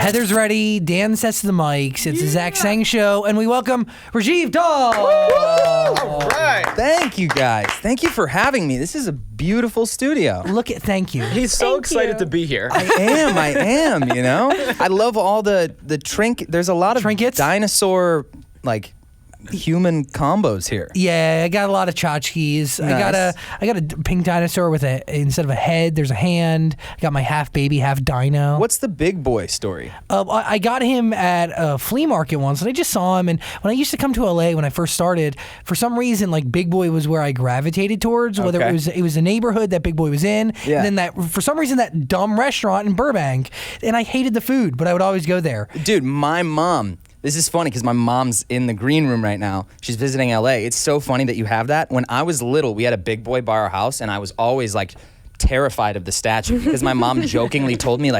Heather's ready. Dan sets the mics. It's the Zach Sang Show, and we welcome Rajiv Dhall. All right. Thank you, guys. Thank you for having me. This is a beautiful studio. Thank you. He's so excited to be here. I am, you know? I love all the there's a lot of trinkets, dinosaur, human combos here. Yeah, I got a lot of tchotchkes. Nice. I got a pink dinosaur with instead of a head, there's a hand. I got my half baby, half dino. What's the big boy story? I got him at a flea market once, and I just saw him. And when I used to come to LA when I first started, for some reason, Big Boy was where I gravitated towards. Whether it was the neighborhood that Big Boy was in, and then for some reason that dumb restaurant in Burbank, and I hated the food, but I would always go there. Dude, my mom. This is funny because my mom's in the green room right now. She's visiting LA. It's so funny that you have that. When I was little, we had a Big Boy by our house, and I was always terrified of the statue because my mom jokingly told me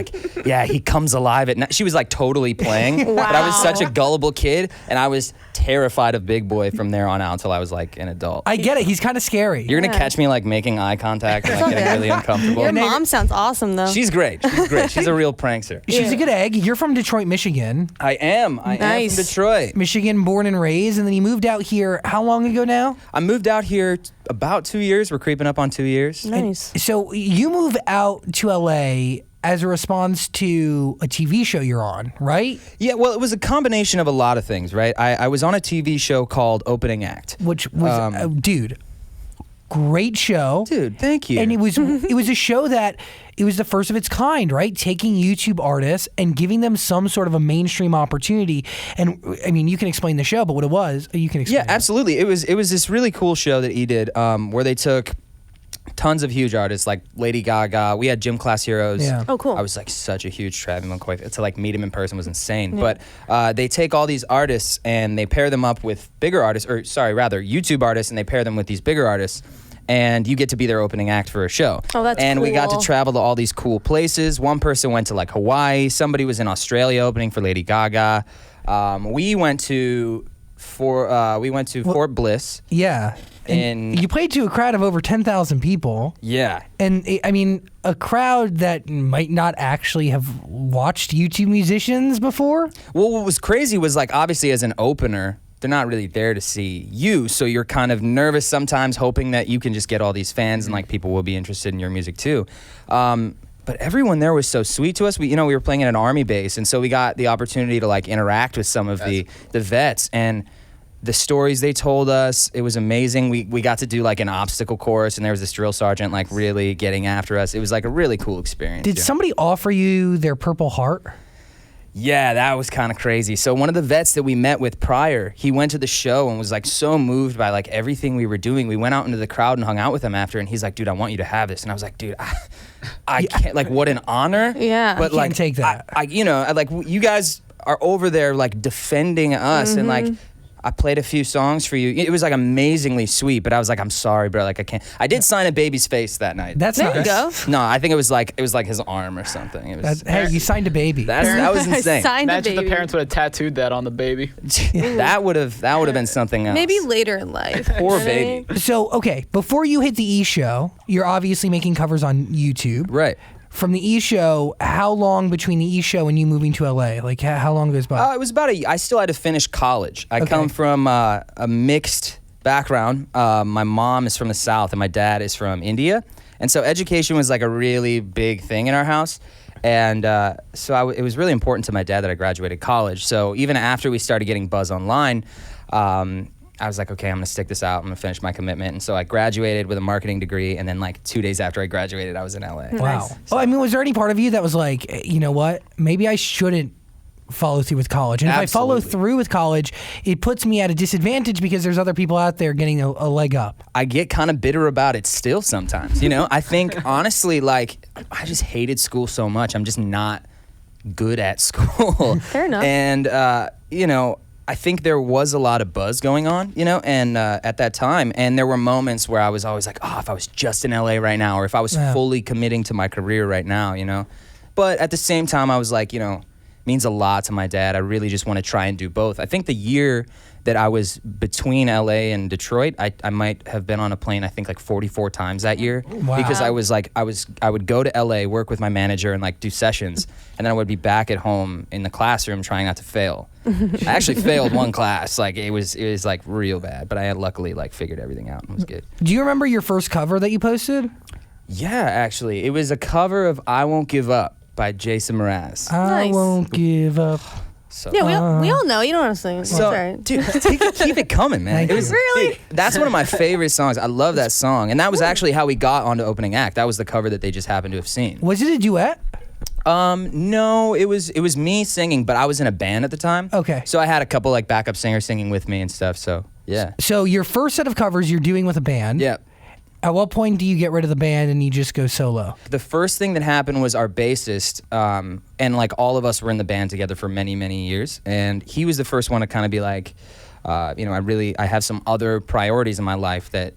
yeah, he comes alive at night. She was totally playing. Wow. But I was such a gullible kid, and I was terrified of Big Boy from there on out until I was an adult. I get it. He's kind of scary. You're gonna catch me making eye contact and getting really uncomfortable. Your mom sounds awesome though. She's great. She's a real prankster. She's a good egg. You're from Detroit, Michigan. I am from Detroit. Michigan, born and raised, and then you moved out here how long ago now? I moved out here about 2 years. We're creeping up on 2 years. Nice. And so you moved out to LA as a response to a TV show you're on, right? Yeah, well, it was a combination of a lot of things, right? I was on a TV show called Opening Act. Which was, dude, great show. Dude, thank you. And it was a show that, it was the first of its kind, right? Taking YouTube artists and giving them some sort of a mainstream opportunity. And I mean, you can explain the show, but what it was, you can explain. Yeah, absolutely. It was this really cool show that he did where they took tons of huge artists like Lady Gaga. We had Gym Class Heroes. Yeah. Oh, cool. I was such a huge Travis McCoy. To meet him in person was insane. Yeah. But they take all these artists and they pair them up with bigger artists, YouTube artists, and they pair them with these bigger artists. And you get to be their opening act for a show. Oh, that's And cool. we got to travel to all these cool places. One person went to Hawaii. Somebody was in Australia opening for Lady Gaga. We went to Fort Bliss. Yeah. And you played to a crowd of over 10,000 people. Yeah. And I mean, a crowd that might not actually have watched YouTube musicians before. Well, what was crazy was obviously as an opener, they're not really there to see you, so you're kind of nervous sometimes, hoping that you can just get all these fans and people will be interested in your music too. But everyone there was so sweet to us. We were playing at an army base, and so we got the opportunity to interact with some of the vets, and the stories they told us, it was amazing. We got to do an obstacle course, and there was this drill sergeant really getting after us. It was a really cool experience. Did somebody offer you their Purple Heart? Yeah, that was kind of crazy. So one of the vets that we met with prior, he went to the show and was so moved by everything we were doing. We went out into the crowd and hung out with him after, and he's like, dude, I want you to have this. And I was like, dude, I can't, what an honor. Yeah. But can't take that. You guys are over there defending us, and I played a few songs for you. It was amazingly sweet, but I was I'm sorry, bro. I can't. I did sign a baby's face that night. That's there nice. You go. No, I think it was his arm or something. It was. Hey, you signed a baby. That was insane. Imagine the parents would have tattooed that on the baby. That would have been something else. Maybe later in life. Poor baby. So, okay, before you hit the E! Show, you're obviously making covers on YouTube. Right. From the E! Show, how long between the E! Show and you moving to LA? How long goes by? It was about I still had to finish college. I come from a mixed background. My mom is from the South and my dad is from India. And so education was a really big thing in our house. And so it was really important to my dad that I graduated college. So even after we started getting buzz online, I was like, okay, I'm going to stick this out. I'm going to finish my commitment. And so I graduated with a marketing degree. And then 2 days after I graduated, I was in LA. Wow. So, was there any part of you that was you know what? Maybe I shouldn't follow through with college. And if I follow through with college, it puts me at a disadvantage because there's other people out there getting a leg up. I get kind of bitter about it still sometimes. I think, honestly, I just hated school so much. I'm just not good at school. Fair enough. And, I think there was a lot of buzz going on, and at that time. And there were moments where I was always if I was just in LA right now, or if I was fully committing to my career right now, But at the same time, I was means a lot to my dad. I really just want to try and do both. I think the year that I was between LA and Detroit. I might have been on a plane, I think like 44 times that year. Wow. Because I would go to LA, work with my manager and like do sessions, and then I would be back at home in the classroom trying not to fail. I actually failed one class. Like it was like real bad, but I had luckily like figured everything out and was good. Do you remember your first cover that you posted? Yeah, actually. It was a cover of I Won't Give Up by Jason Mraz. I Nice. won't give up. So, Yeah, we all know. You don't have to sing. So, Sorry. dude, keep it coming, man. Thank It was you. Really? dude, that's one of my favorite songs. I love that song, and that was actually how we got onto opening act. That was the cover that they just happened to have seen. Was it a duet? No, it was me singing, but I was in a band at the time. Okay. So I had a couple like backup singers singing with me and stuff. So yeah. So your first set of covers you're doing with a band. Yeah. At what point do you get rid of the band and you just go solo? The first thing that happened was our bassist, and like all of us were in the band together for many, many years. And he was the first one to kind of be like, I have some other priorities in my life that,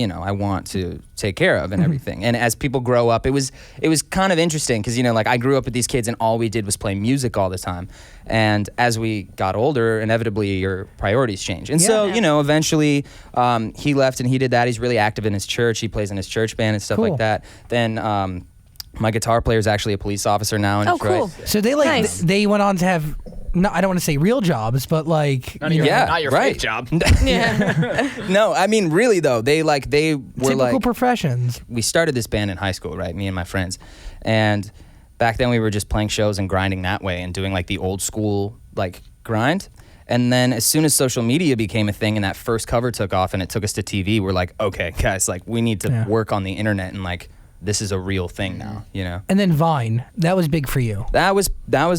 I want to take care of and everything. And as people grow up, it was kind of interesting because, like I grew up with these kids and all we did was play music all the time. And as we got older, inevitably your priorities change. And so, eventually he left and he did that. He's really active in his church. He plays in his church band and stuff Cool. like that. Then my guitar player is actually a police officer now in Detroit. Cool. So they Nice. they went on to have, I don't want to say real jobs, but like Not your, Yeah, not your right. fake job. Yeah. No, I mean really though, they were typical like professions. we started this band in high school, right? Me and my friends. And back then we were just playing shows and grinding that way and doing like the old school like grind. And then as soon as social media became a thing and that first cover took off and it took us to TV, we're like, okay, guys, like we need to work on the internet and like this is a real thing now, And then Vine, that was big for you. That was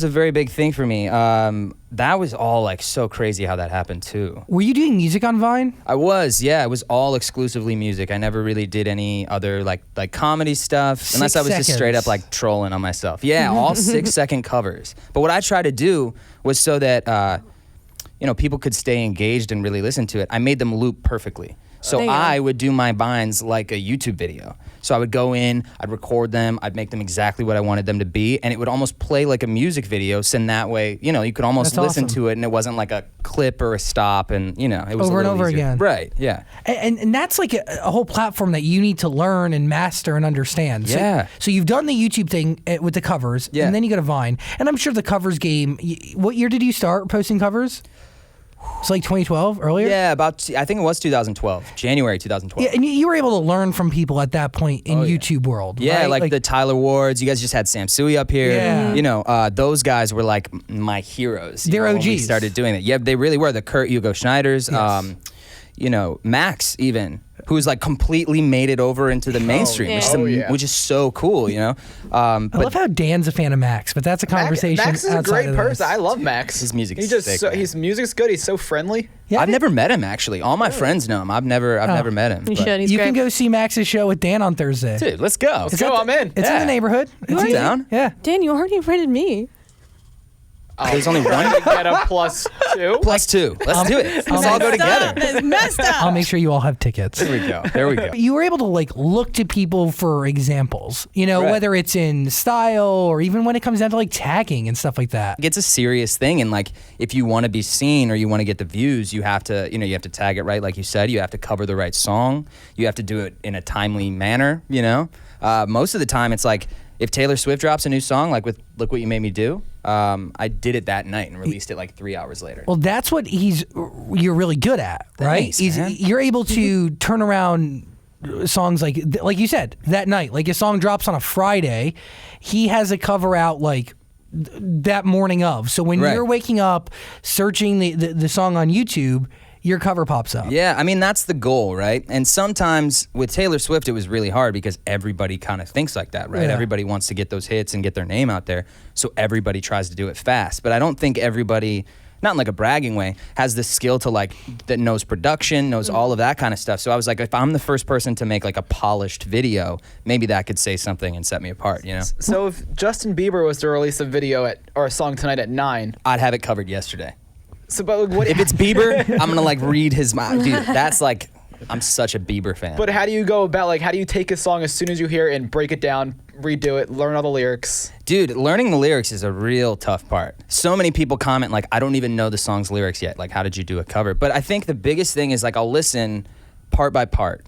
a very big thing for me. That was all like so crazy how that happened too. Were you doing music on Vine? I was, yeah. It was all exclusively music. I never really did any other like comedy stuff, unless I was just straight up like trolling on myself. Yeah, all 6-second covers. But what I tried to do was so that people could stay engaged and really listen to it. I made them loop perfectly. So I would do my Vines like a YouTube video. So I would go in, I'd record them, I'd make them exactly what I wanted them to be, and it would almost play like a music video. So in that way, you could almost That's listen awesome. to it, and it wasn't like a clip or a stop, and it was Over a and little over easier. again. Right? Yeah. And that's like a whole platform that you need to learn and master and understand. So, Yeah. So you've done the YouTube thing with the covers, Yeah. and then you go to Vine. And I'm sure the covers game, what year did you start posting covers? It's like 2012, earlier? Yeah, I think it was 2012, January 2012. Yeah, and you were able to learn from people at that point in YouTube world. Yeah, right? like the Tyler Wards. You guys just had Sam Sui up here. Yeah. Those guys were like my heroes. They're when we OGs. started doing that. Yeah, they really were. The Kurt Hugo Schneiders. Yes. Max even, who's like completely made it over into the mainstream, yeah. which is so cool. I love how Dan's a fan of Max, but that's a conversation. Max is a outside great of person. this. I love Max. His music's He just sick, man. his music's good. He's so friendly. Yeah, I've never met him actually. All my friends know him. I've never met him. You but- should. He's you great. can go see Max's show with Dan on Thursday. Dude, let's go. It's Go, at I'm in. It's in Yeah. the neighborhood. It's I'm easy. down. Yeah. Dan, you already invited me. There's only one. Get a +2. Plus two. Let's do it. Let's all go together. That's messed up. I'll make sure you all have tickets. There we go. There we go. You were able to like look to people for examples, Right. whether it's in style or even when it comes down to like tagging and stuff like that. It's a serious thing, and like if you want to be seen or you want to get the views, you have to tag it right, like you said. You have to cover the right song. You have to do it in a timely manner. Most of the time, it's like if Taylor Swift drops a new song, like with "Look What You Made Me Do," I did it that night and released it like 3 hours later. Well, that's what you're really good at, right? Thanks, man. You're able to turn around songs like you said that night. Like a song drops on a Friday, he has a cover out like that morning of. So when Right. you're waking up, searching the song on YouTube, your cover pops up. Yeah, I mean, that's the goal, right? And sometimes with Taylor Swift, it was really hard because everybody kind of thinks like that, right? Yeah. Everybody wants to get those hits and get their name out there. So everybody tries to do it fast. But I don't think everybody, not in like a bragging way, has the skill to like, that knows production, knows all of that kind of stuff. So I was like, if I'm the first person to make like a polished video, maybe that could say something and set me apart, So if Justin Bieber was to release a video or a song tonight at 9, I'd have it covered yesterday. so but what If it's Bieber, I'm gonna like read his mind. Dude, that's like, I'm such a Bieber fan. But how do you go about, like, how do you take a song as soon as you hear it and break it down, redo it, learn all the lyrics? Dude, learning the lyrics is a real tough part. So many people comment, like, I don't even know the song's lyrics yet. Like, how did you do a cover? But I think the biggest thing is, like, I'll listen part by part.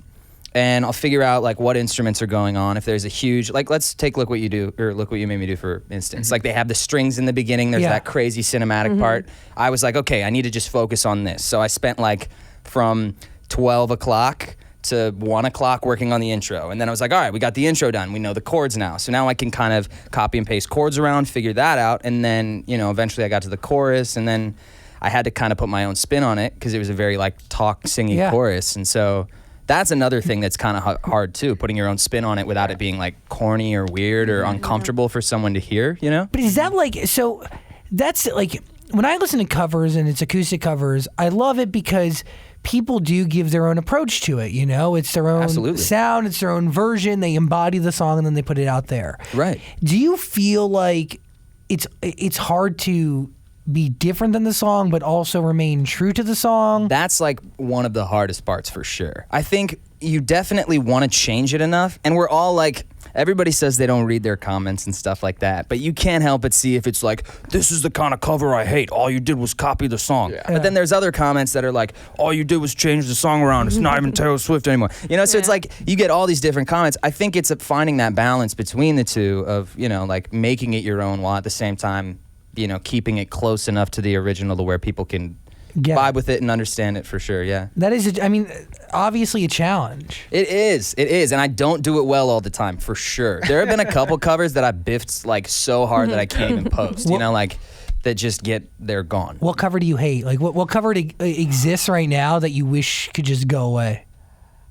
And I'll figure out, like, what instruments are going on. If there's a huge, like, let's take Look What You Do, or Look What You Made Me Do, for instance. Like, they have the strings in the beginning. There's that crazy cinematic part. I was like, okay, I need to just focus on this. So I spent, like, from 12 o'clock to 1 o'clock working on the intro. And then I was like, all right, we got the intro done. We know the chords now. So now I can kind of copy and paste chords around, figure that out. And then, you know, eventually I got to the chorus. And then I had to kind of put my own spin on it because it was a very, like, talk, singy chorus. And so that's another thing that's kind of hard too, putting your own spin on it without it being, like, corny or weird or uncomfortable for someone to hear, you know? But is that like, so that's like, when I listen to covers and it's acoustic covers, I love it because people do give their own approach to it, you know? It's their own sound, it's their own version, they embody the song and then they put it out there. Right. Do you feel like it's hard to be different than the song but also remain true to the song? That's, like, one of the hardest parts for sure. I think you definitely want to change it enough, and we're all like, everybody says they don't read their comments and stuff like that, but you can't help but see if it's like, this is the kind of cover I hate, all you did was copy the song. But then there's other comments that are like, all you did was change the song around, it's not even Taylor Swift anymore, you know? So it's like, you get all these different comments. I think it's finding that balance between the two of, you know, like, making it your own while at the same time, you know, keeping it close enough to the original to where people can vibe with it and understand it for sure, yeah. That is, I mean, obviously a challenge. It is, and I don't do it well all the time, for sure. There have been a couple covers that I biffed, like, so hard that I can't even post, you know, like, that just they're gone. What cover do you hate? Like, what cover exists right now that you wish could just go away?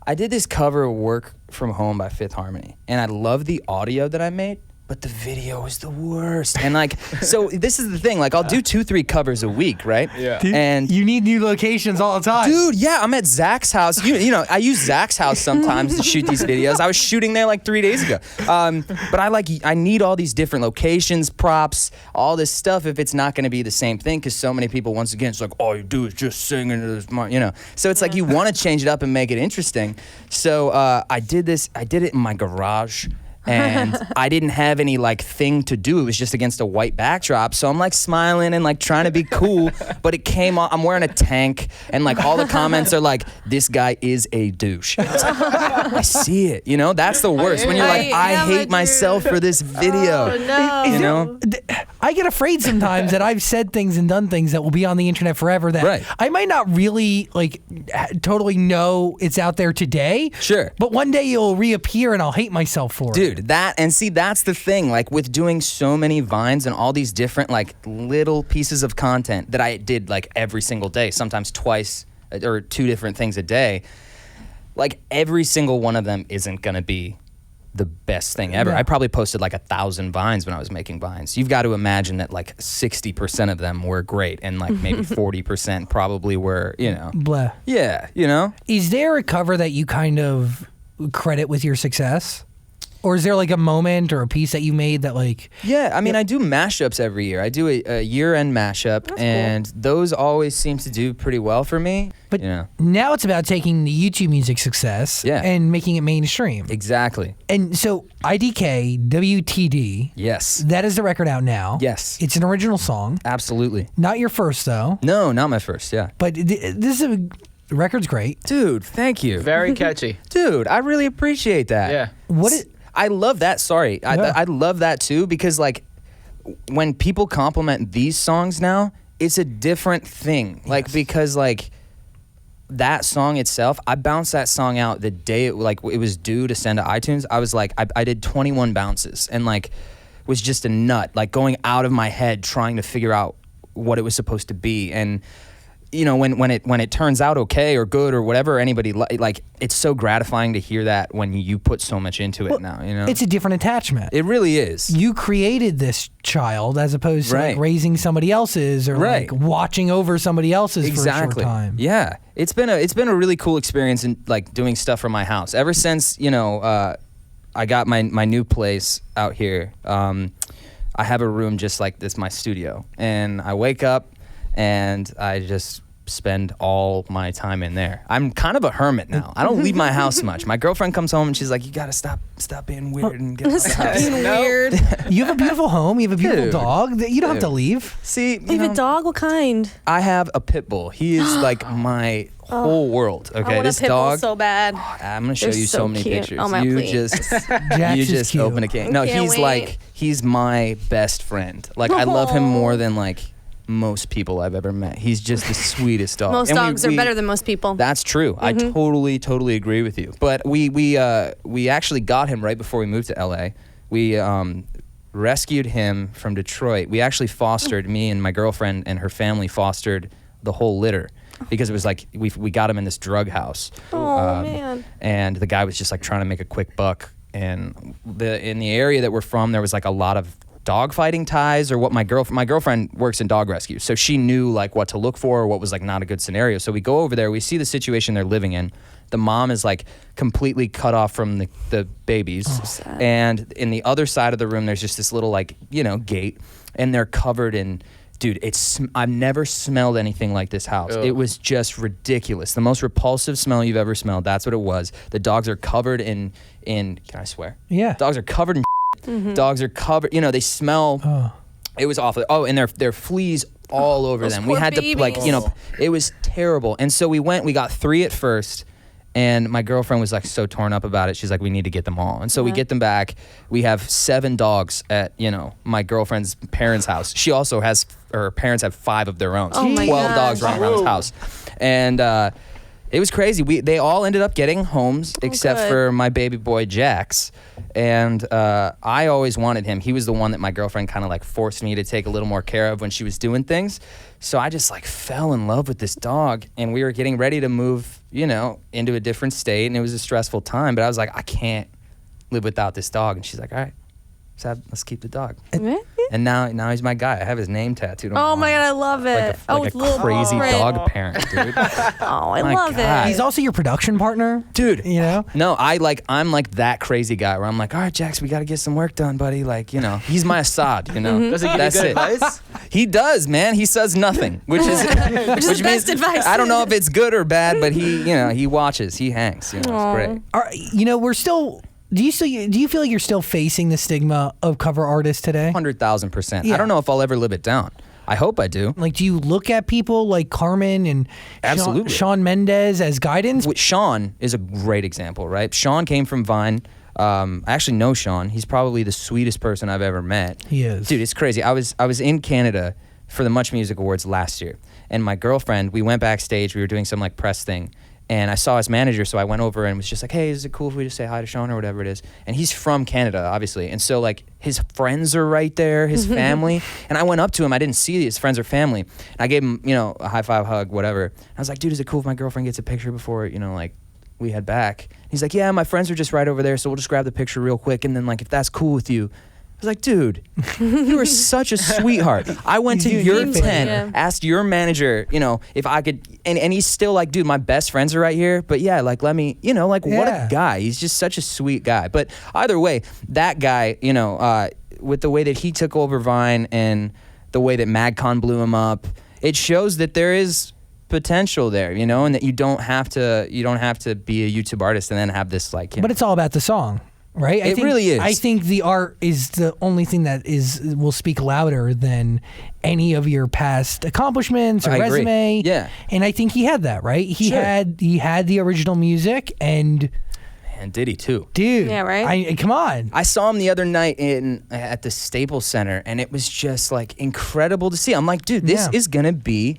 I did this cover of Work From Home by Fifth Harmony, and I love the audio that I made, but the video is the worst. And, like, so this is the thing, like, I'll do 2-3 covers a week, right? Yeah. Dude, and you need new locations all the time. Dude, yeah, I'm at Zach's house. You know, I use Zach's house sometimes to shoot these videos. I was shooting there, like, 3 days ago. But I need all these different locations, props, all this stuff if it's not going to be the same thing, because so many people, once again, it's like, all you do is just sing into this, you know. So it's like, you want to change it up and make it interesting. So I did it in my garage. And I didn't have any, like, thing to do. It was just against a white backdrop. So I'm, like, smiling and, like, trying to be cool. But it came on. I'm wearing a tank. And, like, all the comments are like, this guy is a douche. I see it. You know, that's the worst. When you're like, I hate myself for this video. Oh, no. You know? I get afraid sometimes that I've said things and done things that will be on the internet forever that I might not really, like, totally know it's out there today. Sure. But one day it'll reappear and I'll hate myself for it. Dude, that's the thing, like, with doing so many Vines and all these different, like, little pieces of content that I did, like, every single day, sometimes twice or 2 different things a day, like, every single one of them isn't gonna be the best thing ever. I probably posted, like, 1,000 Vines when I was making Vines. You've got to imagine that, like, 60% of them were great and, like, maybe 40% probably were, you know. Blah. Yeah, you know? Is there a cover that you kind of credit with your success? Or is there, like, a moment or a piece that you made that, like... Yeah, I mean, I do mashups every year. I do a year-end mashup, and those always seem to do pretty well for me. But you know. Now it's about taking the YouTube music success and making it mainstream. Exactly. And so IDKWTD. Yes. That is the record out now. Yes. It's an original song. Absolutely. Not your first, though. No, not my first, yeah. But this is the record's great. Dude, thank you. Very catchy. Dude, I really appreciate that. Yeah. I love that. Sorry. I love that too, because, like, when people compliment these songs now, it's a different thing. Like, because, like, that song itself, I bounced that song out the day it was due to send to iTunes. I was like, I did 21 bounces and, like, was just a nut, like, going out of my head trying to figure out what it was supposed to be. And, you know, when it turns out okay or good or whatever, anybody like, it's so gratifying to hear that when you put so much into it now, you know? It's a different attachment. It really is. You created this child as opposed to like raising somebody else's or like watching over somebody else's for a short time. Yeah. It's been a really cool experience in, like, doing stuff from my house. Ever since, you know, I got my new place out here, I have a room just like this, my studio. And I wake up and I just spend all my time in there. I'm kind of a hermit now. I don't leave my house much. My girlfriend comes home and she's like, you gotta stop being weird and get out of the house. Being weird. You have a beautiful home. You have a beautiful Dude. dog. You don't have to leave. See, You have a dog? What kind? I have a pit bull. He is like my whole world. I Okay, want this a pit bull dog. so bad. I'm gonna show They're you so so many cute. pictures. Oh, my you please. just Jax you is just cute. open a can. No, Can't he's wait. like he's my best friend. Like I love him more than like most people I've ever met. He's just the sweetest dog. Most And dogs are better than most people. That's true. I totally agree with you. But we actually got him right before we moved to LA. We rescued him from Detroit. We actually fostered, me and my girlfriend and her family fostered the whole litter because it was like we got him in this drug house. Oh, man. And the guy was just like trying to make a quick buck. And in the area that we're from, there was like a lot of dog fighting ties, or what my girlfriend works in dog rescue, so she knew like what to look for or what was like not a good scenario. So we go over there, we see the situation they're living in. The mom is like completely cut off from the babies, and in the other side of the room there's just this little like gate, and they're covered in, dude, I've never smelled anything like this house. Ugh. It was just ridiculous. The most repulsive smell you've ever smelled. That's what it was. The dogs are covered in can I swear? Yeah. Dogs are covered in Dogs are covered, they smell. Oh. It was awful. Oh, and there are fleas all over Those them. We poor had to like, babies. it was terrible. And so we got 3 at first. And my girlfriend was like so torn up about it. She's like, we need to get them all. And so we get them back. We have 7 dogs at, my girlfriend's parents' house. She also has, her parents have 5 of their own. So Oh my 12 gosh. dogs running around this house. And it was crazy. They all ended up getting homes except good. for my baby boy, Jax. And I always wanted him. He was the one that my girlfriend kind of like forced me to take a little more care of when she was doing things. So I just like fell in love with this dog, and we were getting ready to move, into a different state, and it was a stressful time, but I was like, I can't live without this dog. And she's like, all right, let's keep the dog. And now he's my guy. I have his name tattooed on Oh my my arm. God, I love it. Like a little crazy print. dog parent, dude. Oh, I My love God. it. He's also your production partner, Dude. No, I'm like that crazy guy where I'm like, all right, Jax, we got to get some work done, buddy. Like, he's my Assad, Does he give That's you good it. advice? He does, man. He says nothing, which is the best advice. I don't know if it's good or bad, but he watches, he hangs. It's great. we're still. Do you feel like you're still facing the stigma of cover artists today? 100,000%. Yeah. I don't know if I'll ever live it down. I hope I do. Like, do you look at people like Carmen and Absolutely. Shawn Mendes as guidance? Shawn is a great example, right? Shawn came from Vine. I actually know Shawn. He's probably the sweetest person I've ever met. He is. Dude, it's crazy. I was in Canada for the Much Music Awards last year, and my girlfriend, we went backstage. We were doing some like press thing, and I saw his manager, so I went over and was just like, hey, is it cool if we just say hi to Shawn or whatever it is? And he's from Canada, obviously. And so like his friends are right there, his family. And I went up to him. I didn't see his friends or family. And I gave him, a high five, hug, whatever. I was like, dude, is it cool if my girlfriend gets a picture before, like we head back? He's like, yeah, my friends are just right over there, so we'll just grab the picture real quick. And then like, if that's cool with you. I was like, dude, you are such a sweetheart. I went to Dude, your you tent, Yeah. asked your manager, if I could, and he's still like, dude, my best friends are right here, but yeah, like, let me, what Yeah. a guy. He's just such a sweet guy. But either way, that guy, with the way that he took over Vine and the way that MagCon blew him up, it shows that there is potential there, and that you don't have to be a YouTube artist and then have this like, But it's all about the song, right? It really is. I think the art is the only thing that will speak louder than any of your past accomplishments or I agree. resume. Yeah. And I think he had that, right? He Sure. had the original music, and and Diddy too. dude, Yeah, right? come on. I saw him the other night at the Staples Center, and it was just like incredible to see. I'm like, dude, this Yeah. is gonna be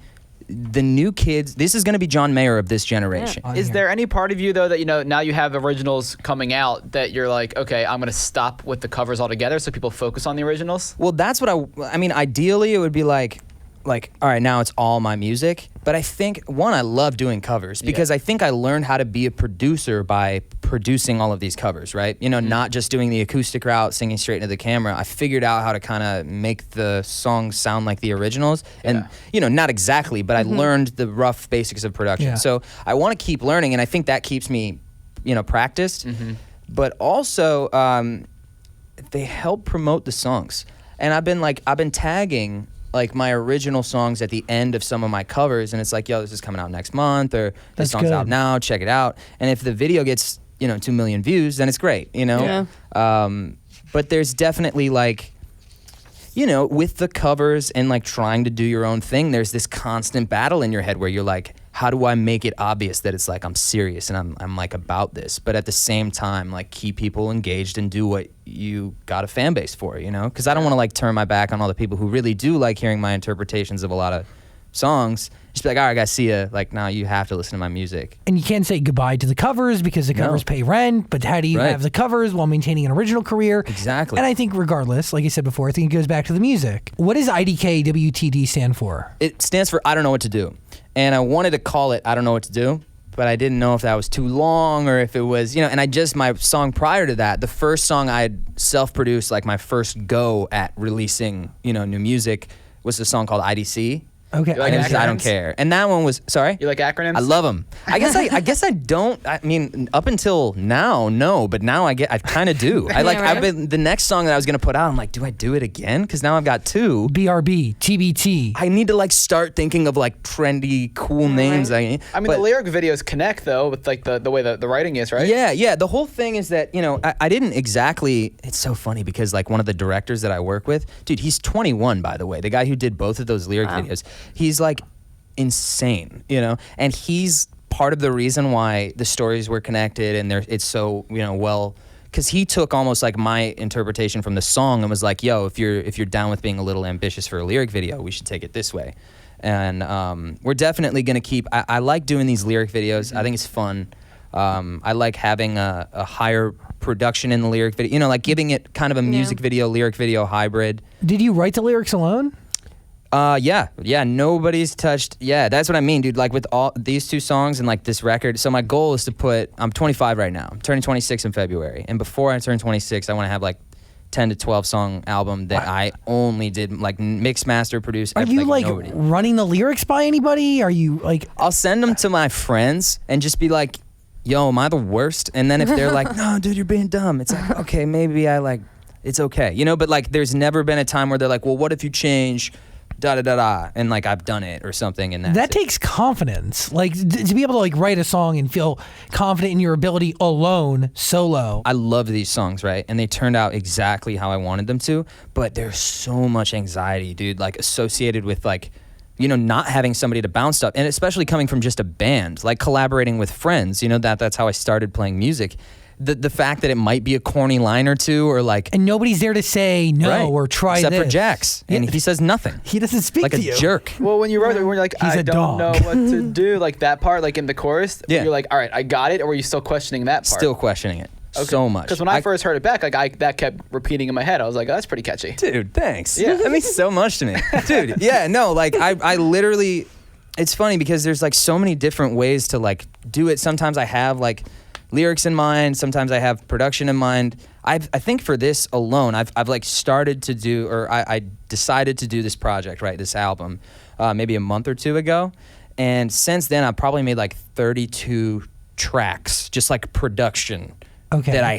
the new kids. This is gonna be John Mayer of this generation. Yeah. Is there any part of you though that now you have originals coming out that you're like, okay, I'm gonna stop with the covers altogether so people focus on the originals? Well, that's what I mean. Ideally, it would be like, all right, now it's all my music. But I think, one, I love doing covers because I think I learned how to be a producer by producing all of these covers, right? Not just doing the acoustic route, singing straight into the camera. I figured out how to kind of make the songs sound like the originals. And, not exactly, but I learned the rough basics of production. Yeah. So I want to keep learning, and I think that keeps me, practiced. But also, they help promote the songs. And I've been tagging like my original songs at the end of some of my covers, and it's like, yo, this is coming out next month, or this That's song's good. out now, check it out. And if the video gets, 2 million views, then it's great, Yeah. But there's definitely like, with the covers and like trying to do your own thing, there's this constant battle in your head where you're like, how do I make it obvious that it's like I'm serious and I'm like about this, but at the same time like keep people engaged and do what you got a fan base for, because I don't want to like turn my back on all the people who really do like hearing my interpretations of a lot of songs. Just be like, all right, guys, see ya. Like, now you have to listen to my music. And you can't say goodbye to the covers because the covers pay rent, but how do you have the covers while maintaining an original career? Exactly. And I think regardless, like I said before, I think it goes back to the music. What does IDKWTD stand for? It stands for I Don't Know What to Do. And I wanted to call it I Don't Know What to Do, but I didn't know if that was too long or if it was, and my song prior to that, the first song I had self-produced, like my first go at releasing, new music, was a song called IDC. Okay. Like I don't care. And that one was, sorry? You like acronyms? I love them. I guess I don't. I mean, up until now, no, but now I kind of do. I've been, the next song that I was going to put out, I'm like, do I do it again? Because now I've got 2. BRB, TBT. I need to like start thinking of like trendy, cool names. I mean, the lyric videos connect though with like the way the writing is, right? Yeah. The whole thing is that, I didn't exactly, it's so funny because like one of the directors that I work with, dude, he's 21, by the way, the guy who did both of those lyric videos. He's like insane, and he's part of the reason why the stories were connected and it's so, well, because he took almost like my interpretation from the song and was like, yo, if you're down with being a little ambitious for a lyric video, we should take it this way. And we're definitely going to keep, I like doing these lyric videos. I think it's fun. I like having a higher production in the lyric video, like giving it kind of a music video, lyric video hybrid. Did you write the lyrics alone? Yeah, nobody's touched. Yeah, that's what I mean, dude. Like with all these 2 songs and like this record. So my goal is to I'm 25 right now. I'm turning 26 in February. And before I turn 26, I want to have like 10 to 12 song album that I only did like mix, master, produce. Are you like running the lyrics by anybody? Are you like? I'll send them to my friends and just be like, yo, am I the worst? And then if they're like, no, dude, you're being dumb. It's like, okay, maybe it's okay. But like there's never been a time where they're like, well, what if you change and like I've done it or something, and that takes confidence, like to be able to like write a song and feel confident in your ability alone, solo. I love these songs, right? And they turned out exactly how I wanted them to, but there's so much anxiety, dude, like associated with like, not having somebody to bounce stuff, and especially coming from just a band, like collaborating with friends, that's how I started playing music. The fact that it might be a corny line or 2 or like... And nobody's there to say no or try except this. for Jax. And he says nothing. He doesn't speak like to you. Like a jerk. Well, when you wrote it, when you're like, He's I a don't know dog. what to do, like that part, like in the chorus, you're like, all right, I got it, or were you still questioning that part? Still questioning it. Okay. So much. Because when I first heard it back, like that kept repeating in my head. I was like, oh, that's pretty catchy. Dude, thanks. Yeah. That means so much to me. Dude, yeah, no, like I literally... It's funny because there's like so many different ways to like do it. Sometimes I have like lyrics in mind. Sometimes I have production in mind. I think for this alone, I've like started to do, or I decided to do this project, right? This album, maybe a month or 2 ago. And since then, I've probably made like 32 tracks, just like production that I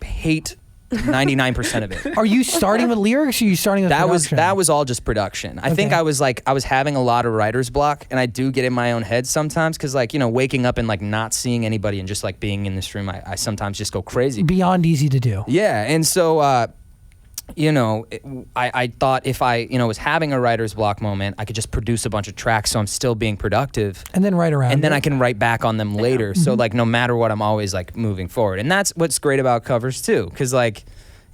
hate 99% of it. Are you starting with lyrics or are you starting with production? That was all just production. I think I was having a lot of writer's block, and I do get in my own head sometimes because like, waking up and like not seeing anybody and just like being in this room, I sometimes just go crazy. Beyond easy to do. Yeah, and so I thought if I was having a writer's block moment, I could just produce a bunch of tracks so I'm still being productive. And then write around. And then I can write back on them later. So like no matter what, I'm always like moving forward. And that's what's great about covers too. Cause like,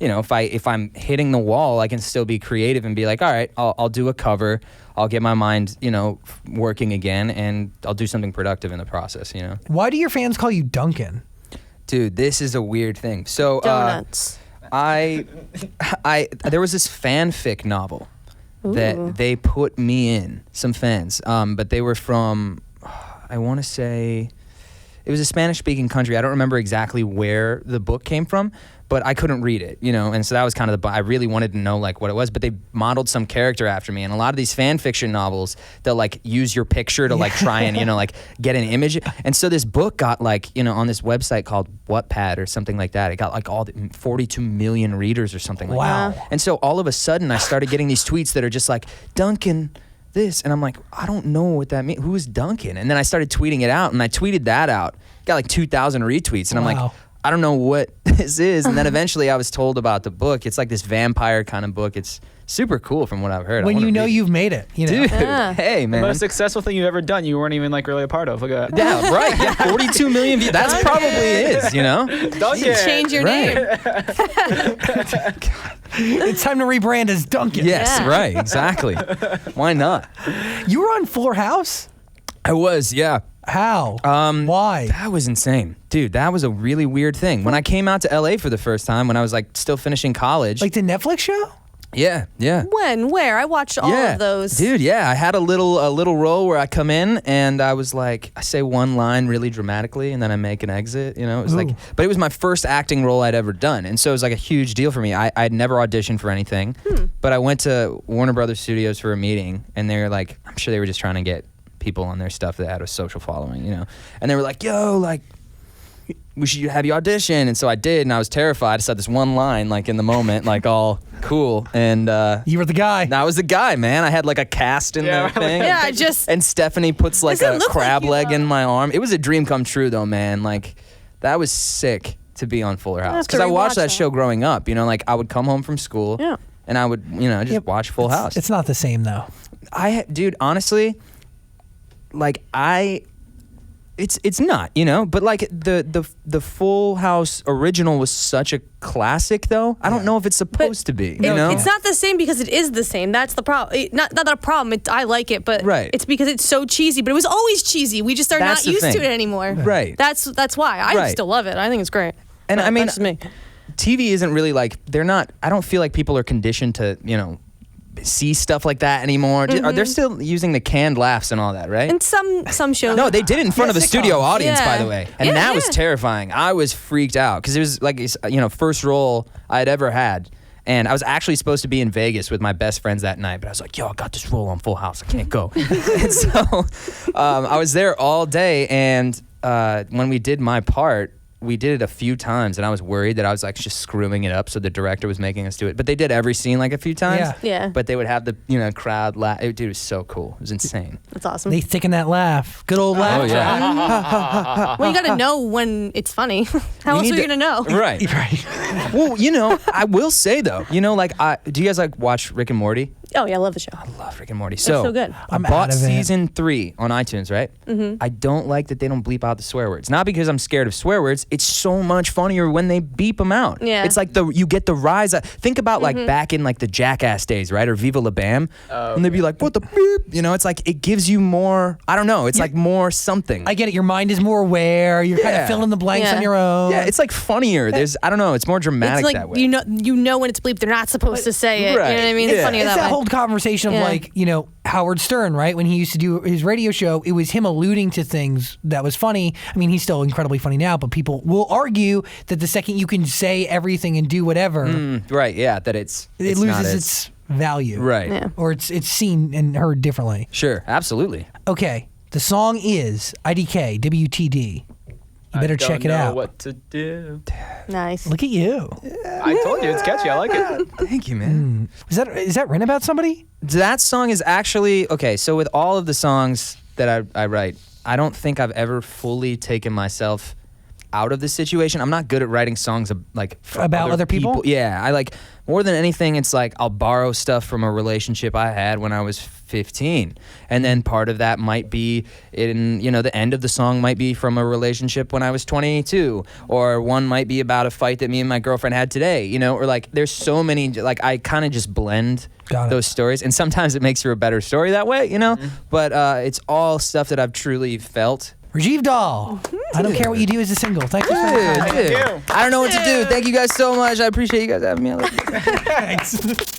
if I'm hitting the wall, I can still be creative and be like, all right, I'll do a cover. I'll get my mind, working again, and I'll do something productive in the process, Why do your fans call you Duncan? Dude, this is a weird thing. So Donuts. there was this fanfic novel that they put me in, some fans, but they were from, I want to say, it was a Spanish-speaking country. I don't remember exactly where the book came from, but I couldn't read it, and so that was kind of I really wanted to know like what it was, but they modeled some character after me, and a lot of these fan fiction novels, they'll like use your picture to like try and, like get an image, and so this book got like, on this website called Wattpad or something like that, it got like 42 million readers or something like that. And so all of a sudden I started getting these tweets that are just like, Duncan, this, and I'm like, I don't know what that means. Who is Duncan? And then I started tweeting it out, and I tweeted that out. Got like 2,000 retweets, and I'm like, I don't know what this is. And then eventually I was told about the book. It's like this vampire kind of book. It's super cool from what I've heard. When you've made it, Dude, hey, man. The most successful thing you've ever done, you weren't even like really a part of. Look at that. Yeah, right. Yeah, 42 million views. That's probably is, Duncan. Change your name. It's time to rebrand as Duncan. Yes, right. Exactly. Why not? You were on Fuller House? I was, yeah. How? Why? That was insane. Dude, that was a really weird thing. When I came out to LA for the first time, when I was like still finishing college. Like the Netflix show? Yeah. When? Where? I watched all of those. Dude, yeah. I had a little role where I come in and I was like, I say one line really dramatically and then I make an exit. It was like, but it was my first acting role I'd ever done. And so it was like a huge deal for me. I'd never auditioned for anything, but I went to Warner Brothers Studios for a meeting and they were like, I'm sure they were just trying to get people on their stuff that had a social following, and they were like, yo, like, we should have you audition. And so I did, and I was terrified. I said this one line, like in the moment, like all cool. And you were the guy. I was the guy, man. I had like a cast in the thing. Yeah, and Stephanie puts like a crab leg in my arm. It was a dream come true though, man. Like that was sick to be on Fuller House. Because I watched that show growing up, like I would come home from school and I would, just watch Full House. It's not the same though. Dude, honestly, like it's not, but like the Full House original was such a classic though. I don't know if it's supposed to be, It's not the same because it is the same. That's the problem. Not a problem. I like it, but it's because it's so cheesy. But it was always cheesy. We just are not used to it anymore. Right. That's why. I still love it. I think it's great. And but I mean, that's just me. TV isn't really like, I don't feel like people are conditioned to, see stuff like that anymore. They're still using the canned laughs and all that, right? And some shows. No, they did it in front of a studio audience, by the way. And that was yeah. terrifying. I was freaked out because it was like, first role I'd ever had. And I was actually supposed to be in Vegas with my best friends that night, but I was like, yo, I got this role on Full House. I can't go. And so I was there all day. And when we did my part, we did it a few times, and I was worried that I was like just screwing it up, so the director was making us do it. But they did every scene like a few times. Yeah. But they would have the crowd laugh. Dude, it was so cool. It was insane. That's awesome. They thicken that laugh. Good old laugh. Oh yeah. Well, you got to know when it's funny. How else are you gonna know? Right. Well, I will say though, do you guys like watch Rick and Morty? Oh yeah, I love the show. I love Rick and Morty. It's so good. I bought season 3 on iTunes, right? Mm-hmm. I don't like that they don't bleep out the swear words. Not because I'm scared of swear words. It's so much funnier when they beep them out. Yeah. It's like you get the rise. Think about like back in like the Jackass days, right? Or Viva La Bam. And they'd be like, what the beep? It's like it gives you more, I don't know. It's like more something. I get it. Your mind is more aware. You're kind of filling the blanks on your own. Yeah, it's like funnier. I don't know. It's more dramatic it's like, that way. You know when it's bleeped. They're not supposed to say it. Right. You know what I mean? Yeah. It's funnier It's that that way. whole conversation of like, Howard Stern, right? When he used to do his radio show, it was him alluding to things that was funny. I mean, he's still incredibly funny now, but people will argue that the second you can say everything and do whatever, right? Yeah, that it loses its value, right? Yeah. Or it's seen and heard differently. Sure, absolutly. Okay, the song is IDKWTD. You better check it out. I don't know what to do. Nice. Look at you. I told you it's catchy. I like it. Thank you, man. Is that written about somebody? That song is actually okay. So with all of the songs that I write, I don't think I've ever fully taken myself out of the situation. I'm not good at writing songs about other people. Yeah, I like more than anything. It's like I'll borrow stuff from a relationship I had when I was 15, and then part of that might be in the end of the song might be from a relationship when I was 22, or one might be about a fight that me and my girlfriend had today. Or like there's so many. Like I kind of just blend those stories, and sometimes it makes for a better story that way. But it's all stuff that I've truly felt. Rajiv Dhall. I don't care what you do as a single. Thank you. Dude. I don't know what to do. Thank you guys so much. I appreciate you guys having me. I love you. Thanks.